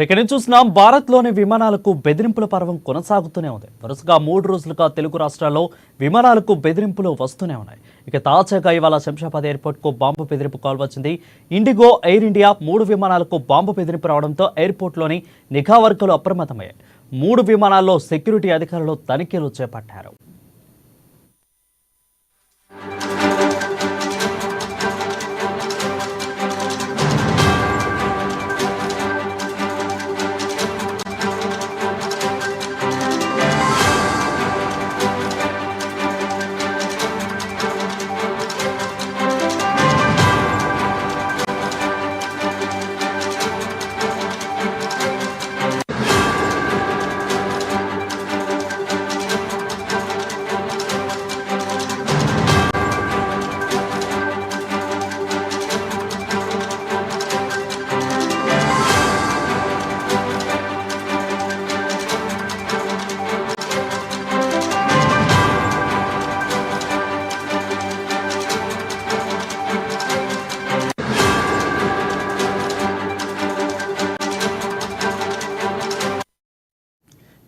ఇక్కడ చూసినాం భారత్లోని విమానాలకు బెదిరింపుల పర్వం కొనసాగుతూనే ఉంది. వరుసగా 3 రోజులుగా తెలుగు రాష్ట్రాల్లో విమానాలకు బెదిరింపులు వస్తూనే ఉన్నాయి. ఇక తాజాగా ఇవాళ శంషాబాద్ ఎయిర్పోర్ట్కు బాంబు బెదిరింపు కాల్ వచ్చింది. ఇండిగో, ఎయిర్ ఇండియా 3 విమానాలకు బాంబు బెదిరింపు రావడంతో ఎయిర్పోర్ట్లోని నిఘా వర్గాలు అప్రమత్తమయ్యాయి. 3 విమానాల్లో సెక్యూరిటీ అధికారులు తనిఖీలు చేపట్టారు.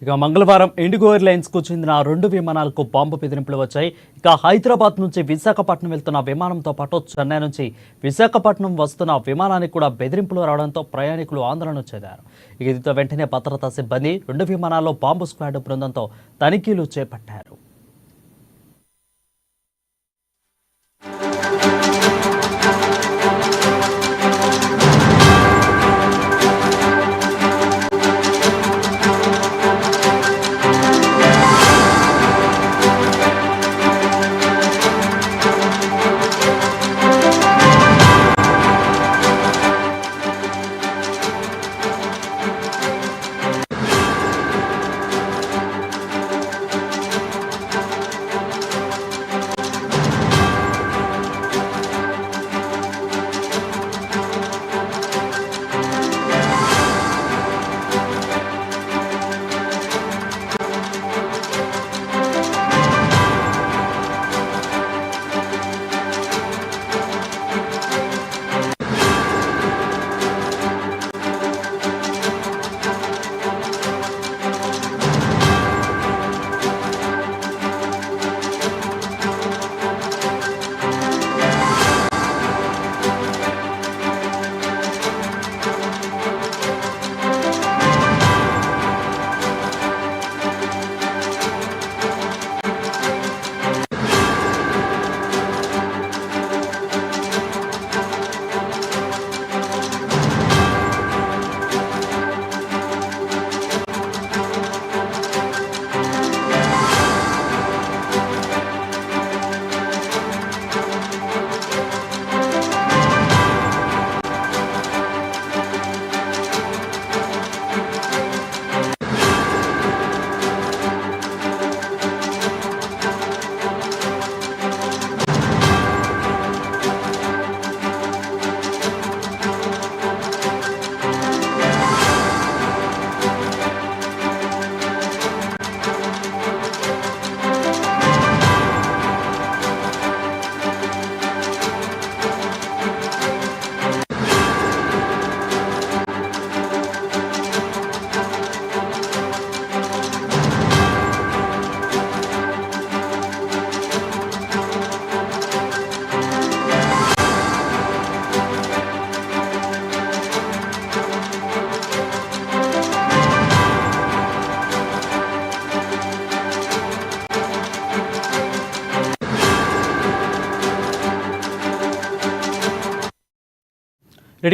ఇక మంగళవారం ఇండిగో ఎయిర్లైన్స్కు చెందిన 2 విమానాలకు బాంబు బెదిరింపులు వచ్చాయి. ఇక హైదరాబాద్ నుంచి విశాఖపట్నం వెళ్తున్న విమానంతో పాటు చెన్నై నుంచి విశాఖపట్నం వస్తున్న విమానానికి కూడా బెదిరింపులు రావడంతో ప్రయాణికులు ఆందోళన చెందారు. దీంతో వెంటనే భద్రతా సిబ్బంది 2 విమానాల్లో బాంబు స్క్వాడ్ బృందంతో తనిఖీలు చేపట్టారు.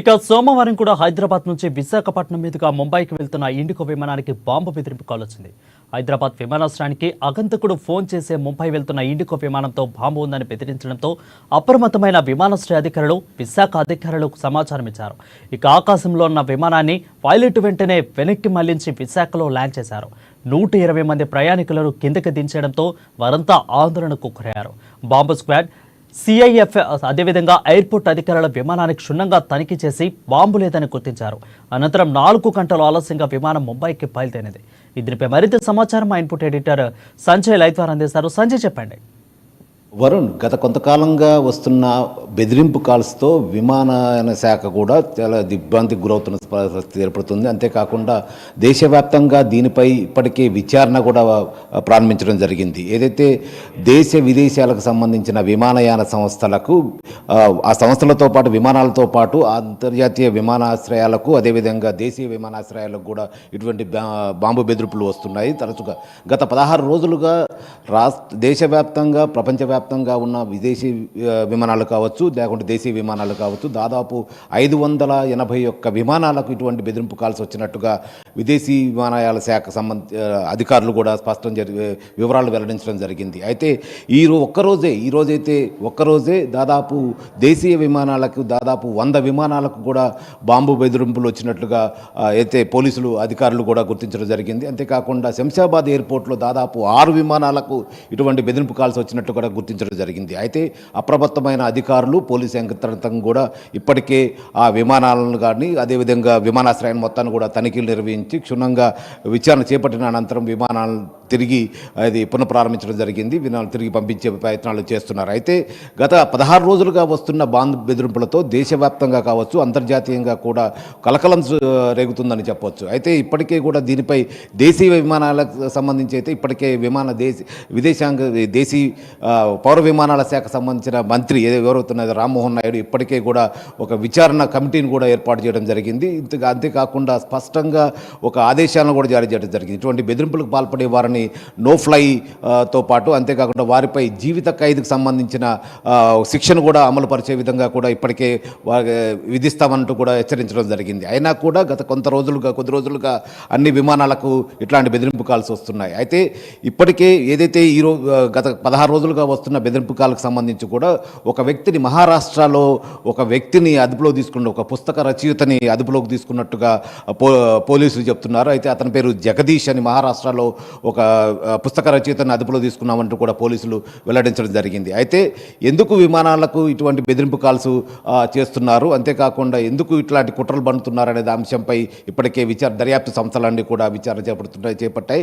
ఇక సోమవారం కూడా హైదరాబాద్ నుంచి విశాఖపట్నం మీదుగా ముంబైకి వెళ్తున్న ఇండిగో విమానానికి బాంబు బెదిరింపు కాల్ వచ్చింది. హైదరాబాద్ విమానాశ్రయానికి ఆగంతకుడు ఫోన్ చేసే ముంబై వెళ్తున్న ఇండిగో విమానంతో బాంబు ఉందని బెదిరించడంతో అప్రమత్తమైన విమానాశ్రయ అధికారులు విశాఖ అధికారులకు సమాచారం ఇచ్చారు. ఇక ఆకాశంలో ఉన్న విమానాన్ని పైలట్ వెంటనే వెనక్కి మళ్లించి విశాఖలో ల్యాండ్ చేశారు. 120 మంది ప్రయాణికులను కిందకి దించడంతో వారంతా ఆందోళనకు గురయ్యారు. బాంబు స్క్వాడ్, సిఐఎఫ్ అదేవిధంగా ఎయిర్పోర్ట్ అధికారుల విమానానికి క్షుణ్ణంగా తనిఖీ చేసి బాంబు లేదని గుర్తించారు. అనంతరం 4 గంటలు ఆలస్యంగా విమానం ముంబైకి బయలుదేరింది. దీనిపై మరింత సమాచారం మా ఇన్పుట్ ఎడిటర్ సంజయ్ లైవ్ ద్వారా అందిస్తారు. సంజయ్, చెప్పండి. వరుణ్, గత కొంతకాలంగా వస్తున్న బెదిరింపు కాల్స్తో విమానయాన శాఖ కూడా చాలా దిగ్భ్రాంతికి గురవుతున్న పరిస్థితి ఏర్పడుతుంది. అంతేకాకుండా దేశవ్యాప్తంగా దీనిపై ఇప్పటికే విచారణ కూడా ప్రారంభించడం జరిగింది. ఏదైతే దేశ విదేశాలకు సంబంధించిన విమానయాన సంస్థలకు ఆ సంస్థలతో పాటు విమానాలతో పాటు అంతర్జాతీయ విమానాశ్రయాలకు అదేవిధంగా దేశీయ విమానాశ్రయాలకు కూడా ఇటువంటి బాంబు బెదిరింపులు వస్తున్నాయి తరచుగా. గత 16 రోజులుగా దేశవ్యాప్తంగా ప్రపంచవ్యాప్తంగా ఉన్న విదేశీ విమానాలు కావచ్చు, లేకుంటే దేశీయ విమానాలు కావచ్చు, దాదాపు 581 విమానాలకు ఇటువంటి బెదిరింపు కాల్స్ వచ్చినట్టుగా విదేశీ విమానయాన శాఖ అధికారులు కూడా వివరాలు వెల్లడించడం జరిగింది. అయితే ఒక్కరోజే దాదాపు దేశీయ విమానాలకు దాదాపు 100 విమానాలకు కూడా బాంబు బెదిరింపులు వచ్చినట్లుగా అయితే పోలీసులు అధికారులు కూడా గుర్తించడం జరిగింది. అంతేకాకుండా శంషాబాద్ ఎయిర్పోర్ట్లో దాదాపు 6 విమానాలకు ఇటువంటి బెదిరింపు కాల్స్ వచ్చినట్టు కూడా గుర్తించడం జరిగింది. అయితే అప్రమత్తమైన అధికారులు పోలీసు యంత్రాంగం కూడా ఇప్పటికే ఆ విమానాలను కానీ అదేవిధంగా విమానాశ్రయాన్ని మొత్తాన్ని కూడా తనిఖీలు నిర్వహించి క్షుణ్ణంగా విచారణ చేపట్టిన అనంతరం విమానాలను తిరిగి పునఃప్రారంభించడం జరిగింది. విమానాలు తిరిగి పంపించే ప్రయత్నాలు చేస్తున్నారు. అయితే గత 16 రోజులుగా వస్తున్న బాంబు బెదిరింపులతో దేశవ్యాప్తంగా కావచ్చు, అంతర్జాతీయంగా కూడా కలకలం రేగుతుందని చెప్పవచ్చు. అయితే ఇప్పటికే కూడా దీనిపై దేశీయ విమానాలకు సంబంధించి అయితే ఇప్పటికే దేశీ పౌర విమానాల శాఖ సంబంధించిన మంత్రి ఎవరవుతున్నది రామ్మోహన్ నాయుడు ఇప్పటికే కూడా ఒక విచారణ కమిటీని కూడా ఏర్పాటు చేయడం జరిగింది. అంతేకాకుండా స్పష్టంగా ఒక ఆదేశాలను కూడా జారీ చేయడం జరిగింది. ఇటువంటి బెదిరింపులకు పాల్పడే వారిని నో ఫ్లై తో పాటు అంతేకాకుండా వారిపై జీవిత ఖైదుకు సంబంధించిన శిక్షను కూడా అమలు పరిచే విధంగా కూడా ఇప్పటికే విధిస్తామంటూ కూడా హెచ్చరించడం జరిగింది. అయినా కూడా గత కొద్ది రోజులుగా అన్ని విమానాలకు ఇట్లాంటి బెదిరింపు కాల్స్ వస్తున్నాయి. అయితే ఇప్పటికే ఏదైతే గత 16 రోజులుగా వస్తున్న బెదిరింపు కాల్కు సంబంధించి కూడా ఒక వ్యక్తిని మహారాష్ట్రలో అదుపులో తీసుకున్న ఒక పుస్తక రచయితని అదుపులోకి తీసుకున్నట్టుగా పోలీసులు చెప్తున్నారు. అయితే అతని పేరు జగదీష్ అని మహారాష్ట్రలో ఒక పుస్తక రచయితని అదుపులో తీసుకున్నామంటూ కూడా పోలీసులు వెల్లడించడం జరిగింది. అయితే ఎందుకు విమానాలకు ఇటువంటి బెదిరింపు కాల్స్ చేస్తున్నారు, అంతేకాకుండా ఎందుకు ఇట్లాంటి కుట్రలు బండుతున్నారు అనే అంశంపై ఇప్పటికే దర్యాప్తు సంస్థలన్నీ కూడా విచారణ చేపట్టాయి.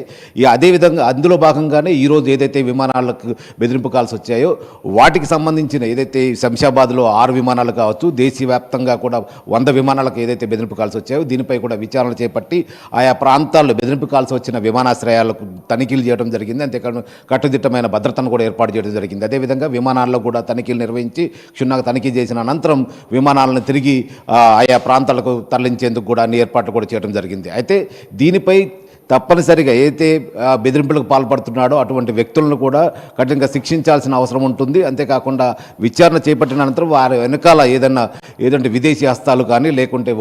అదేవిధంగా అందులో భాగంగానే ఈరోజు ఏదైతే విమానాలకు బెదిరింపు కాల్స్ వచ్చాయో వాటికి సంబంధించిన ఏదైతే శంషాబాద్లో 6 విమానాలు కావచ్చు, దేశవ్యాప్తంగా కూడా 100 విమానాలకు ఏదైతే బెదిరింపు కాల్స్ వచ్చాయో దీనిపై కూడా విచారణ చేపట్టి ఆయా ప్రాంతాల్లో బెదిరింపు కాల్స్ వచ్చిన విమానాశ్రయాలకు తనిఖీలు చేయడం జరిగింది. అంతేకాదు కట్టుదిట్టమైన భద్రతను కూడా ఏర్పాటు చేయడం జరిగింది. అదేవిధంగా విమానాల్లో కూడా తనిఖీలు నిర్వహించి క్షుణ్ణంగా తనిఖీ చేసిన అనంతరం విమానాలను తిరిగి ఆయా ప్రాంతాలకు తరలించేందుకు కూడా అన్ని ఏర్పాట్లు కూడా చేయడం జరిగింది. అయితే దీనిపై తప్పనిసరిగా ఏదైతే బెదిరింపులకు పాల్పడుతున్నాడో అటువంటి వ్యక్తులను కూడా కఠినంగా శిక్షించాల్సిన అవసరం ఉంటుంది. అంతేకాకుండా విచారణ చేపట్టిన అనంతరం వారి వెనకాల ఏదంటే విదేశీ హస్తాలు కానీ లేకుంటే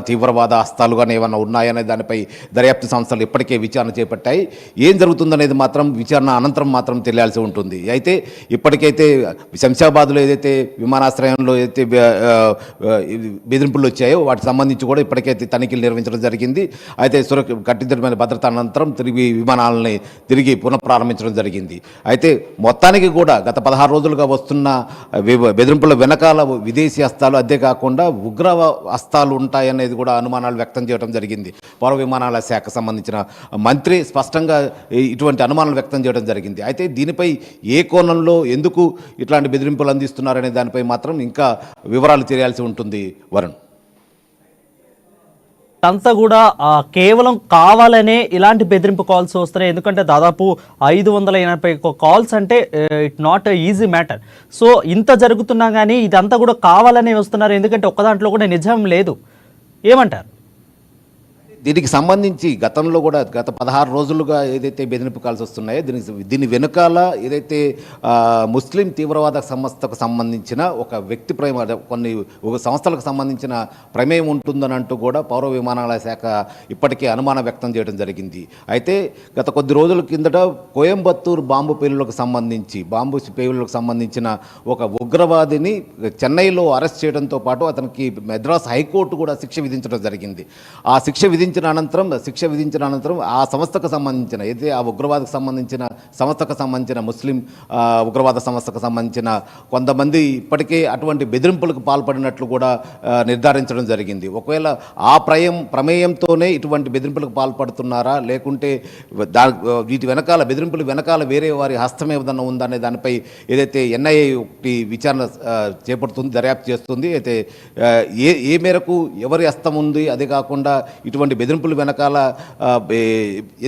తీవ్రవాద హస్తాలు కానీ ఏమన్నా ఉన్నాయనే దానిపై దర్యాప్తు సంస్థలు ఇప్పటికే విచారణ చేపట్టాయి. ఏం జరుగుతుందనేది మాత్రం విచారణ అనంతరం మాత్రం తెలియాల్సి ఉంటుంది. అయితే ఇప్పటికైతే శంషాబాద్లో ఏదైతే విమానాశ్రయంలో ఏదైతే బెదిరింపులు వచ్చాయో వాటికి సంబంధించి కూడా ఇప్పటికైతే తనిఖీలు నిర్వహించడం జరిగింది. అయితే కట్టుదిట్టమైన భద్రత అనంతరం విమానాలని తిరిగి పునఃప్రారంభించడం జరిగింది. అయితే మొత్తానికి కూడా గత 16 రోజులుగా వస్తున్న బెదిరింపుల వెనకాల విదేశీ హస్తాలు అంతేకాకుండా ఉగ్ర హస్తాలు ఉంటాయనేది కూడా అనుమానాలు వ్యక్తం చేయడం జరిగింది. పౌర విమానాల శాఖ సంబంధించిన మంత్రి స్పష్టంగా ఇటువంటి అనుమానాలు వ్యక్తం చేయడం జరిగింది. అయితే దీనిపై ఏ కోణంలో ఎందుకు ఇట్లాంటి బెదిరింపులు అందిస్తున్నారనే దానిపై మాత్రం ఇంకా వివరాలు తెలియాల్సి ఉంటుంది. వరుణ్, అంతా కూడా కేవలం కావాలనే ఇలాంటి బెదిరింపు కాల్స్ వస్తున్నాయి. ఎందుకంటే దాదాపు 581 కాల్స్ అంటే it not easy matter. So ఇంత జరుగుతున్నా కానీ ఇదంతా కూడా కావాలనే వస్తున్నారు. ఎందుకంటే ఒక్క దాంట్లో కూడా నిజం లేదు. ఏమంటారు? దీనికి సంబంధించి గతంలో కూడా గత 16 రోజులుగా ఏదైతే బెదిరింపు కాల్స్ వస్తున్నాయో దీని వెనుకాల ఏదైతే ముస్లిం తీవ్రవాద సంస్థకు సంబంధించిన ఒక వ్యక్తి ఒక సంస్థలకు సంబంధించిన ప్రమేయం ఉంటుందని అంటూ కూడా పౌర విమానాల శాఖ ఇప్పటికే అనుమానం వ్యక్తం చేయడం జరిగింది. అయితే గత కొద్ది రోజుల కిందట కోయంబత్తూరు బాంబు పేలులకు సంబంధించిన ఒక ఉగ్రవాదిని చెన్నైలో అరెస్ట్ చేయడంతో పాటు అతనికి మద్రాస్ హైకోర్టు కూడా శిక్ష విధించడం జరిగింది. ఆ శిక్ష విధించిన అనంతరం శిక్ష విధించిన అనంతరం ఆ సంస్థకు సంబంధించిన అయితే ఆ ఉగ్రవాదకు సంబంధించిన సంస్థకు సంబంధించిన ముస్లిం ఉగ్రవాద సంస్థకు సంబంధించిన కొంతమంది ఇప్పటికే అటువంటి బెదిరింపులకు పాల్పడినట్లు కూడా నిర్ధారించడం జరిగింది. ఒకవేళ ఆ ప్రమేయంతోనే ఇటువంటి బెదిరింపులకు పాల్పడుతున్నారా లేకుంటే వీటి వెనకాల బెదిరింపులు వెనకాల వేరే వారి హస్తం ఏదన్నా ఉందా అనే దానిపై ఏదైతే ఎన్ఐఏ ఒకటి విచారణ చేపడుతుంది, దర్యాప్తు చేస్తుంది. అయితే ఏ మేరకు ఎవరి హస్తం ఉంది, అదే కాకుండా ఇటువంటి బెదిరింపులు వెనకాల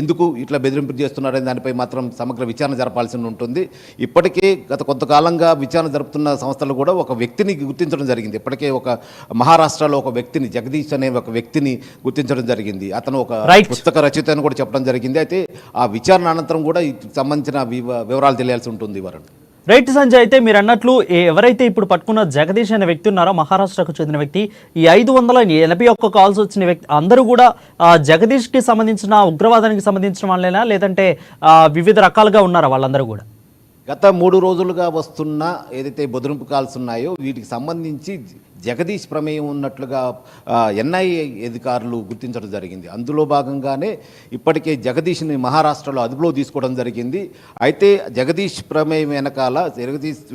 ఎందుకు ఇట్లా బెదిరింపులు చేస్తున్నారనే దానిపై మాత్రం సమగ్ర విచారణ జరపాల్సి ఉంటుంది. ఇప్పటికే గత కొంతకాలంగా విచారణ జరుపుతున్న సంస్థలు కూడా ఒక వ్యక్తిని గుర్తించడం జరిగింది. ఇప్పటికే ఒక మహారాష్ట్రలో ఒక వ్యక్తిని, జగదీష్ అనే ఒక వ్యక్తిని గుర్తించడం జరిగింది. అతను ఒక పుస్తక రచయిత అని కూడా చెప్పడం జరిగింది. అయితే ఆ విచారణ అనంతరం కూడా సంబంధించిన వివరాలు తెలియాల్సి ఉంటుంది. వరుణ్, రైట్ సంజయ్, అయితే మీరు అన్నట్లు ఎవరైతే ఇప్పుడు పట్టుకున్న జగదీష్ అనే వ్యక్తి ఉన్నారో, మహారాష్ట్రకు చెందిన వ్యక్తి, ఈ 581 కాల్స్ వచ్చిన వ్యక్తి అందరూ కూడా జగదీష్కి సంబంధించిన ఉగ్రవాదానికి సంబంధించిన వాళ్ళేనా, లేదంటే వివిధ రకాలుగా ఉన్నారా వాళ్ళందరూ కూడా? గత 3 రోజులుగా వస్తున్న ఏదైతే బెదిరింపు కాల్స్ ఉన్నాయో వీటికి సంబంధించి జగదీష్ ప్రమేయం ఉన్నట్లుగా ఎన్ఐఏ అధికారులు గుర్తించడం జరిగింది. అందులో భాగంగానే ఇప్పటికే జగదీష్ని మహారాష్ట్రలో అదుపులో తీసుకోవడం జరిగింది. అయితే జగదీష్ ప్రమేయం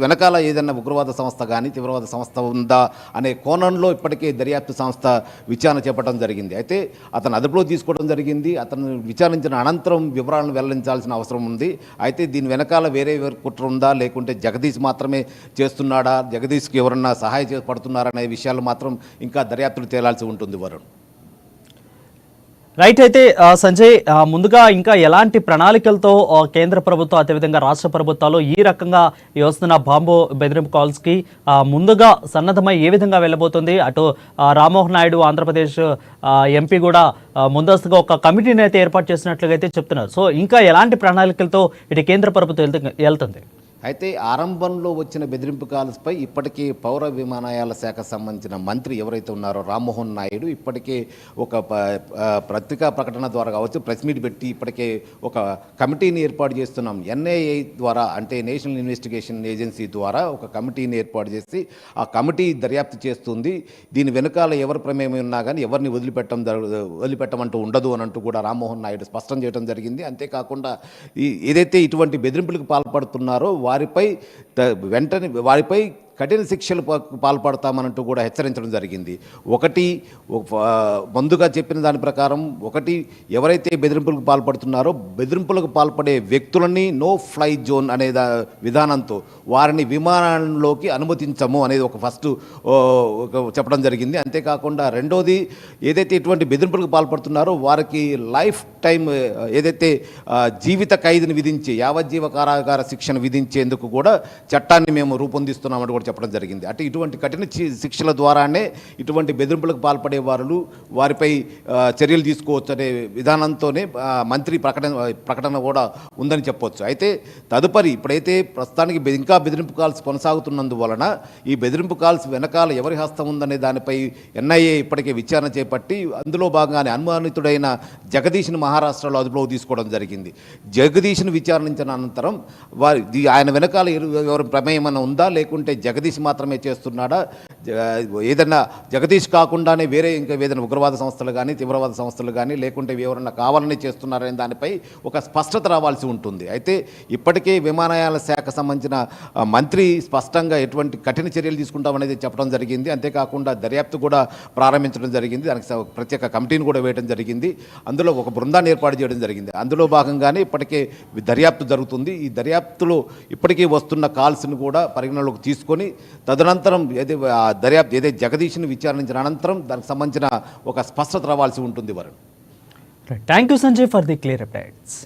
వెనకాల ఏదైనా ఉగ్రవాద సంస్థ కానీ తీవ్రవాద సంస్థ ఉందా అనే కోణంలో ఇప్పటికే దర్యాప్తు సంస్థ విచారణ చేపట్టడం జరిగింది. అయితే అతను అదుపులో తీసుకోవడం జరిగింది. అతను విచారించిన అనంతరం వివరాలను వెల్లడించాల్సిన అవసరం ఉంది. అయితే దీని వెనకాల వేరే కుట్ర ఉందా, లేకుంటే జగదీష్ మాత్రమే చేస్తున్నాడా, జగదీష్కి ఎవరన్నా సహాయం పడుతున్నారా అనే విషయాలు మాత్రం ఇంకా దర్యాప్తులు తేలాల్సి ఉంటుంది. వరుణ్, రైట్. అయితే సంజయ్, ముందుగా ఇంకా ఎలాంటి ప్రణాళికలతో కేంద్ర ప్రభుత్వం అదేవిధంగా రాష్ట్ర ప్రభుత్వాలు ఈ రకంగా వస్తున్న బాంబు బెదిరింపు కాల్స్కి ముందుగా సన్నద్ధమై ఏ విధంగా వెళ్ళబోతుంది? అటు రామ్మోహన్ నాయుడు ఆంధ్రప్రదేశ్ ఎంపీ కూడా ముందస్తుగా ఒక కమిటీని అయితే ఏర్పాటు చేసినట్లుగా అయితే చెప్తున్నారు. సో ఇంకా ఎలాంటి ప్రణాళికలతో ఇటు కేంద్ర ప్రభుత్వం వెళ్తుంది? అయితే ఆరంభంలో వచ్చిన బెదిరింపు కాల్స్పై ఇప్పటికే పౌర విమానయాల శాఖ సంబంధించిన మంత్రి ఎవరైతే ఉన్నారో రామ్మోహన్ నాయుడు ఇప్పటికే ఒక పత్రికా ప్రకటన ద్వారా కావచ్చు, ప్రెస్ మీట్ పెట్టి ఇప్పటికే ఒక కమిటీని ఏర్పాటు చేస్తున్నాం. ఎన్ఐఏ ద్వారా, అంటే నేషనల్ ఇన్వెస్టిగేషన్ ఏజెన్సీ ద్వారా ఒక కమిటీని ఏర్పాటు చేసి ఆ కమిటీ దర్యాప్తు చేస్తుంది. దీని వెనకాల ఎవరి ప్రమేయం ఉన్నా కానీ ఎవరిని వదిలిపెట్టమంటూ ఉండదు అని అంటూ కూడా రామ్మోహన్ నాయుడు స్పష్టం చేయడం జరిగింది. అంతేకాకుండా ఏదైతే ఇటువంటి బెదిరింపులకు పాల్పడుతున్నారో వారిపై కఠిన శిక్షలు పాల్పడతామనంటూ కూడా హెచ్చరించడం జరిగింది. ముందుగా చెప్పిన దాని ప్రకారం ఎవరైతే బెదిరింపులకు పాల్పడుతున్నారో బెదిరింపులకు పాల్పడే వ్యక్తులని నో ఫ్లై జోన్ అనే విధానంతో వారిని విమానంలోకి అనుమతించము అనేది ఒక ఫస్ట్ చెప్పడం జరిగింది. అంతేకాకుండా రెండోది, ఏదైతే ఇటువంటి బెదిరింపులకు పాల్పడుతున్నారో వారికి లైఫ్ టైం ఏదైతే జీవిత ఖైదుని విధించి యావజ్జీవ కారాగార శిక్షను విధించేందుకు కూడా చట్టాన్ని మేము రూపొందిస్తున్నామని కూడా చెప్పడం జరిగింది. అంటే ఇటువంటి కఠిన శిక్షల ద్వారానే ఇటువంటి బెదిరింపులకు పాల్పడే వారిపై చర్యలు తీసుకోవచ్చు అనే విధానంతోనే మంత్రి ప్రకటన కూడా ఉందని చెప్పవచ్చు. అయితే తదుపరి ఇప్పుడైతే ప్రస్తుతానికి ఇంకా బెదిరింపు కాల్స్ కొనసాగుతున్నందువలన ఈ బెదిరింపు కాల్స్ వెనకాల ఎవరి హస్తం ఉందనే దానిపై ఎన్ఐఏ ఇప్పటికే విచారణ చేపట్టి అందులో భాగంగానే అనుమానితుడైన జగదీష్ను మహారాష్ట్రలో అదుపులోకి తీసుకోవడం జరిగింది. జగదీష్ను విచారించిన అనంతరం ఆయన వెనకాల ఎవరి ప్రమేయం ఉందా, లేకుంటే జగదీష్ మాత్రమే చేస్తున్నాడా, ఏదన్నా జగదీష్ కాకుండానే వేరే ఇంకా ఏదైనా ఉగ్రవాద సంస్థలు కానీ తీవ్రవాద సంస్థలు కానీ లేకుంటే ఎవరన్నా కావాలని చేస్తున్నారనే దానిపై ఒక స్పష్టత రావాల్సి ఉంటుంది. అయితే ఇప్పటికే విమానయాల శాఖ సంబంధించిన మంత్రి స్పష్టంగా ఎటువంటి కఠిన చర్యలు తీసుకుంటామనేది చెప్పడం జరిగింది. అంతేకాకుండా దర్యాప్తు కూడా ప్రారంభించడం జరిగింది. దానికి ప్రత్యేక కమిటీని కూడా వేయడం జరిగింది. అందులో ఒక బృందాన్ని ఏర్పాటు చేయడం జరిగింది. అందులో భాగంగానే ఇప్పటికే దర్యాప్తు జరుగుతుంది. ఈ దర్యాప్తులో ఇప్పటికే వస్తున్న కాల్స్ను కూడా పరిగణలోకి తీసుకొని తదనంతరం ఏదైతే జగదీష్ని విచారించిన అనంతరం దానికి సంబంధించిన ఒక స్పష్టత రావాల్సి ఉంటుంది. Varun, thank you Sanjay for the clear updates.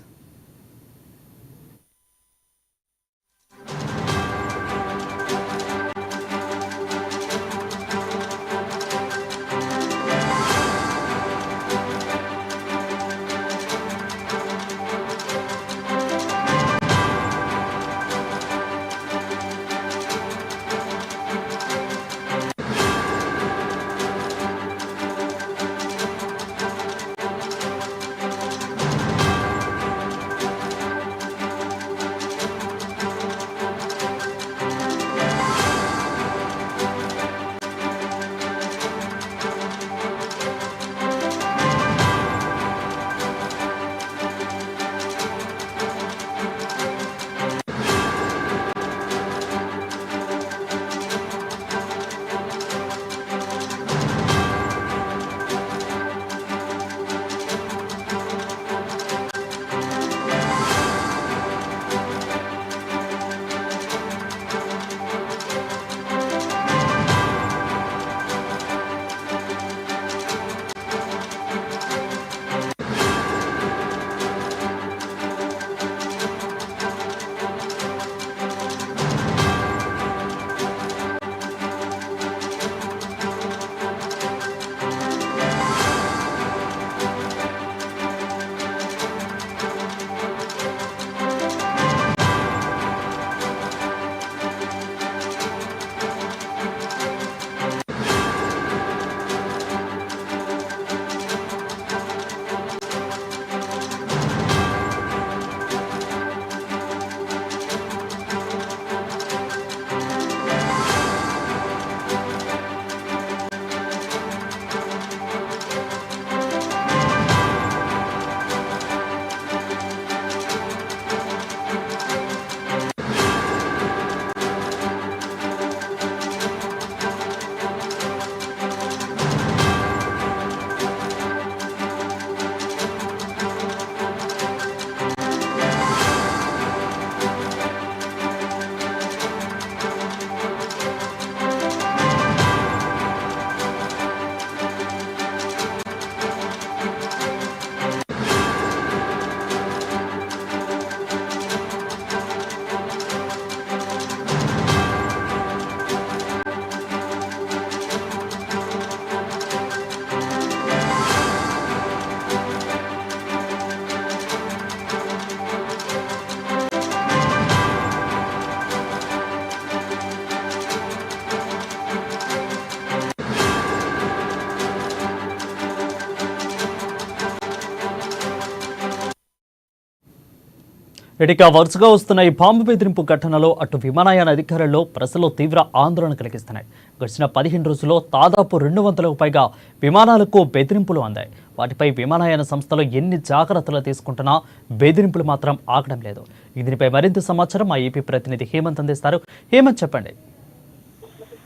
ఇటుక వరుసగా వస్తున్న ఈ బాంబు బెదిరింపు ఘటనలో అటు విమానయాన అధికారుల్లో ప్రజలు తీవ్ర ఆందోళన కలిగిస్తున్నాయి. గడిచిన 15 రోజుల్లో దాదాపు 200లకు పైగా విమానాలకు బెదిరింపులు అందాయి. వాటిపై విమానయాన సంస్థలు ఎన్ని జాగ్రత్తలు తీసుకుంటున్నా బెదిరింపులు మాత్రం ఆగడం లేదు. దీనిపై మరింత సమాచారం మా ఏపీ ప్రతినిధి హేమంత్ అందిస్తారు. హేమంత్, చెప్పండి.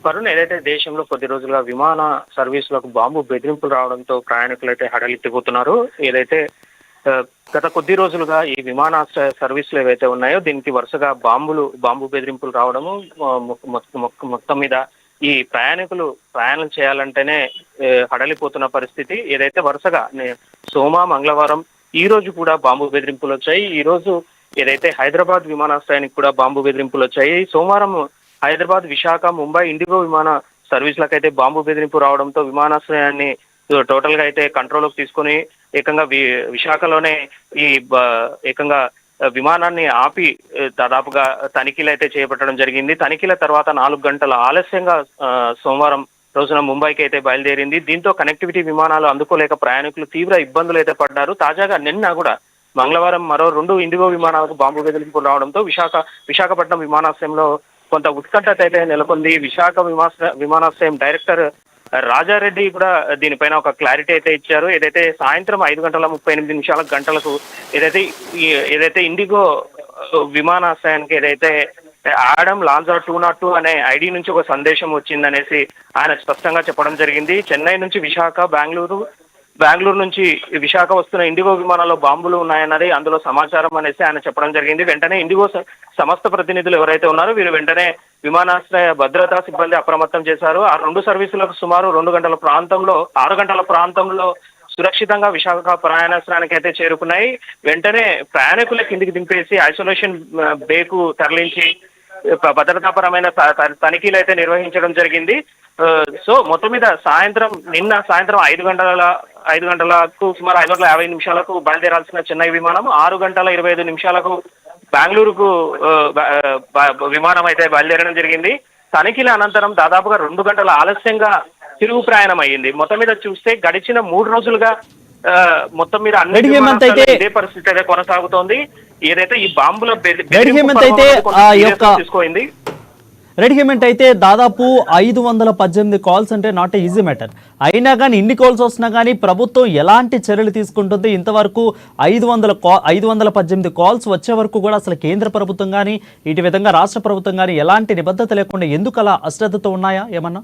వరుణ్, ఏదైతే దేశంలో కొద్ది రోజులుగా విమాన సర్వీసులకు బాంబు బెదిరింపులు రావడంతో ప్రయాణికులు అయితే హడలెత్తిపోతున్నారు. ఏదైతే గత కొద్ది రోజులుగా ఈ విమానాశ్రయ సర్వీసులు ఏవైతే ఉన్నాయో దీనికి వరుసగా బాంబు బెదిరింపులు రావడము, మొత్తం మీద ఈ ప్రయాణికులు ప్రయాణం చేయాలంటేనే హడలిపోతున్న పరిస్థితి. ఏదైతే వరుసగా మంగళవారం ఈ రోజు కూడా బాంబు బెదిరింపులు వచ్చాయి. ఈ రోజు ఏదైతే హైదరాబాద్ విమానాశ్రయానికి కూడా బాంబు బెదిరింపులు వచ్చాయి. సోమవారం హైదరాబాద్, విశాఖ, ముంబై, ఇండిగో విమాన సర్వీసులకు అయితే బాంబు బెదిరింపు రావడంతో విమానాశ్రయాన్ని టోటల్ గా అయితే కంట్రోల్లోకి తీసుకొని ఏకంగా విశాఖలోనే ఏకంగా విమానాన్ని ఆపి దాదాపుగా తనిఖీలు అయితే చేపట్టడం జరిగింది. తనిఖీల తర్వాత 4 గంటల ఆలస్యంగా సోమవారం రోజున ముంబైకి అయితే బయలుదేరింది. దీంతో కనెక్టివిటీ విమానాలు అందుకోలేక ప్రయాణికులు తీవ్ర ఇబ్బందులు అయితే పడ్డారు. తాజాగా నిన్న కూడా మంగళవారం మరో 2 ఇండిగో విమానాలకు బాంబు బెదిరింపులు రావడంతో విశాఖపట్నం విమానాశ్రయంలో కొంత ఉత్కంఠత అయితే నెలకొంది. విశాఖ విమానాశ్రయం డైరెక్టర్ రాజారెడ్డి కూడా దీనిపైన ఒక క్లారిటీ అయితే ఇచ్చారు. ఏదైతే సాయంత్రం 5:38 గంటలకు ఏదైతే ఇండిగో విమానాశ్రయానికి ఏదైతే ఆడమ్ లాంజా 202 అనే ఐడి నుంచి ఒక సందేశం వచ్చిందనేసి ఆయన స్పష్టంగా చెప్పడం జరిగింది. చెన్నై నుంచి విశాఖ, బెంగళూరు నుంచి విశాఖ వస్తున్న ఇండిగో విమానాల్లో బాంబులు ఉన్నాయన్నది అందులో సమాచారం అనేసి ఆయన చెప్పడం జరిగింది. వెంటనే ఇండిగో సంస్థ ప్రతినిధులు ఎవరైతే ఉన్నారో వీరు వెంటనే విమానాశ్రయ భద్రతా సిబ్బంది అప్రమత్తం చేశారు. ఆ 2 సర్వీసులకు సుమారు 6 గంటల ప్రాంతంలో సురక్షితంగా విశాఖ ప్రయాణాశ్రయానికి అయితే చేరుకున్నాయి. వెంటనే ప్రయాణికుల కిందికి దింపేసి ఐసోలేషన్ బేకు తరలించి భద్రతాపరమైన తనిఖీలు అయితే నిర్వహించడం జరిగింది. సో మొత్తం మీద నిన్న సాయంత్రం 5 గంటలకు సుమారు 5:50 బయలుదేరాల్సిన చెన్నై విమానం 6:25 బెంగళూరుకు విమానం అయితే బయలుదేరడం జరిగింది. తనిఖీల అనంతరం దాదాపుగా 2 గంటల ఆలస్యంగా తిరుగు ప్రయాణం అయ్యింది. మొత్తం మీద చూస్తే గడిచిన 3 రోజులుగా మొత్తం మీద ఇదే పరిస్థితి అయితే కొనసాగుతోంది. ఏదైతే ఈ బాంబుల తీసుకోయింది. రెడ్ హేమంత్, అయితే దాదాపు 518 కాల్స్ అంటే నాట్ ఈజీ మ్యాటర్. అయినా కానీ ఇన్ని కాల్స్ వస్తున్నా కానీ ప్రభుత్వం ఎలాంటి చర్యలు తీసుకుంటుంది? ఇంతవరకు 518 కాల్స్ వచ్చే వరకు కూడా అసలు కేంద్ర ప్రభుత్వం కానీ ఇటు విధంగా రాష్ట్ర ప్రభుత్వం కానీ ఎలాంటి నిబద్ధత లేకుండా ఎందుకు అలా అశ్రద్ధతో ఉన్నాయా ఏమన్నా?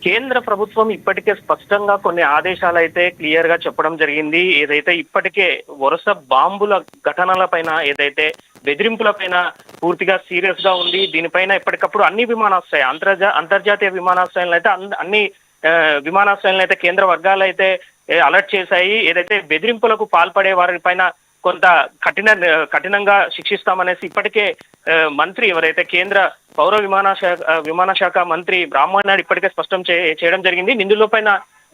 కేంద్ర ప్రభుత్వం ఇప్పటికే స్పష్టంగా కొన్ని ఆదేశాలు అయితే క్లియర్ గా చెప్పడం జరిగింది. ఏదైతే ఇప్పటికే వరుస బాంబుల ఘటనల పైన ఏదైతే బెదిరింపుల పైన పూర్తిగా సీరియస్ గా ఉంది. దీనిపైన ఎప్పటికప్పుడు అన్ని అంతర్జాతీయ విమానాశ్రయాలను అయితే అన్ని విమానాశ్రయాలను అయితే కేంద్ర వర్గాలు అయితే అలర్ట్ చేశాయి. ఏదైతే బెదిరింపులకు పాల్పడే వారి పైన కొంత కఠినంగా శిక్షిస్తామనేసి ఇప్పటికే మంత్రి ఎవరైతే కేంద్ర పౌర విమాన శాఖ మంత్రి బ్రాహ్మణ్ నాయుడు ఇప్పటికే స్పష్టం చేయడం జరిగింది. నిందితుల పైన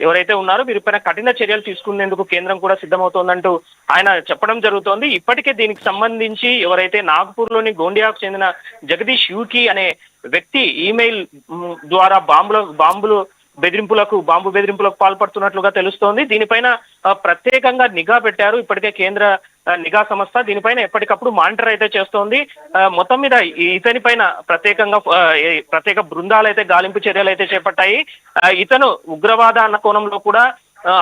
ఎవరైతే ఉన్నారో వీరిపైన కఠిన చర్యలు తీసుకునేందుకు కేంద్రం కూడా సిద్ధమవుతోందంటూ ఆయన చెప్పడం జరుగుతోంది. ఇప్పటికే దీనికి సంబంధించి ఎవరైతే నాగ్పూర్లోని గోండియాకు చెందిన జగదీష్ యూకి అనే వ్యక్తి ఈమెయిల్ ద్వారా బాంబు బెదిరింపులకు పాల్పడుతున్నట్లుగా తెలుస్తోంది. దీనిపైన ప్రత్యేకంగా నిఘా పెట్టారు ఇప్పటికే కేంద్ర నిఘా సంస్థ. దీనిపైన ఎప్పటికప్పుడు మానిటర్ అయితే చేస్తోంది. మొత్తం మీద ఇతని పైన ప్రత్యేక బృందాలు అయితే గాలింపు చర్యలు అయితే చేపట్టాయి. ఇతను ఉగ్రవాద అన్న కోణంలో కూడా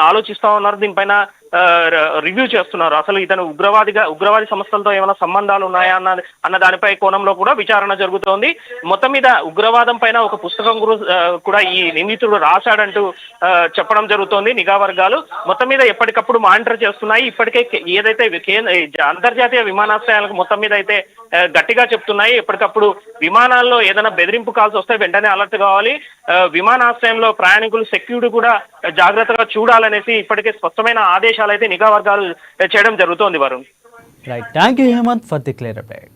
ఆలోచిస్తా ఉన్నారు. దీనిపైన రివ్యూ చేస్తున్నారు. అసలు ఇతను ఉగ్రవాది సంస్థలతో ఏమైనా సంబంధాలు ఉన్నాయా అన్న దానిపై కోణంలో కూడా విచారణ జరుగుతోంది. మొత్తం మీద ఉగ్రవాదం పైన ఒక పుస్తకం కూడా ఈ నిందితుడు రాశాడంటూ చెప్పడం జరుగుతోంది నిఘా వర్గాలు. మొత్తం మీద ఎప్పటికప్పుడు మానిటర్ చేస్తున్నాయి. ఇప్పటికే ఏదైతే అంతర్జాతీయ విమానాశ్రయాలకు మొత్తం మీద అయితే గట్టిగా చెప్తున్నాయి. ఎప్పటికప్పుడు విమానాల్లో ఏదైనా బెదిరింపు కాల్స్ వస్తే వెంటనే అలర్ట్ కావాలి. విమానాశ్రయంలో ప్రయాణికులు సెక్యూరిటీ కూడా జాగ్రత్తగా చూడాలనేసి ఇప్పటికే స్పష్టమైన ఆదేశాలు అయితే నిఘా వర్గాలు చేయడం జరుగుతోంది Varun. Right, thank you Hemant for the clear update.